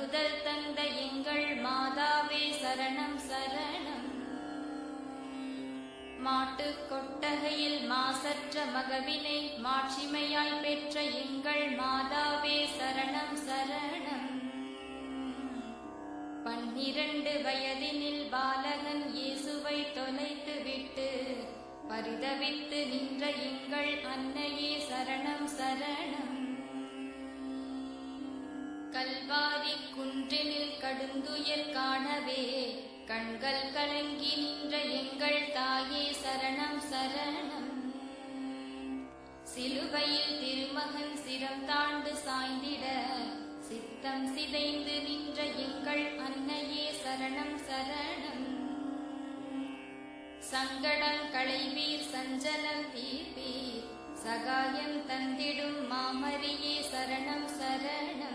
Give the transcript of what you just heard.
ஆறுதல் தந்த எங்கள் மாதாவே சரணம் சரணம். மாட்டுக் கொட்டகையில் மாசற்ற மகவினை மாட்சிமையாய் பெற்ற எங்கள் மாதாவே சரணம் சரணம். 12 வயதினில் பாலகன் இயேசுவை தொலைத்து விட்டு பரிதவித்து நின்ற எங்கள் அன்னையே சரணம் சரணம். கல்வாரி குன்றினில் கடுந்துயர் காணவே கண்கள் கலங்கி நின்ற எங்கள் தாயே சரணம் சரணம். சிலுவையில் திருமகன் சிரம் தாழ்ந்து சாய்ந்திட சித்தம் சிதைந்து நின்ற எங்கள் அன்னையே சரணம் சரணம். சங்கடம் களைவீர் சஞ்சலம் தீர்ப்பீர் சகாயம் தந்திடும் மாமரியே சரணம் சரணம்.